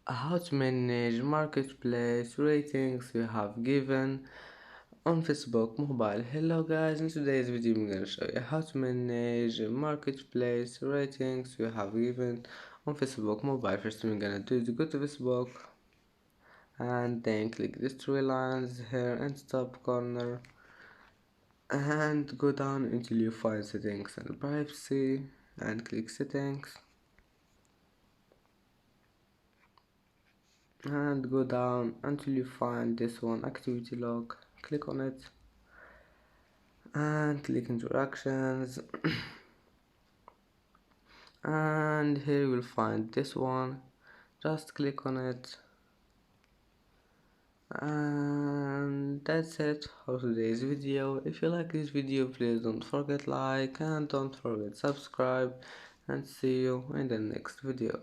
How to manage marketplace ratings you have given on Facebook mobile. Hello guys, in today's video I'm gonna show you how to manage marketplace ratings you have given on Facebook mobile. First thing we're gonna do is go to Facebook and then click these three lines here in the top corner and go down until you find settings and privacy and click settings and go down until you find this one, activity log. Click on it and click interactions and here you will find this one. Just click on it and that's it for today's video. If you like this video, please don't forget like and don't forget subscribe, and see you in the next video.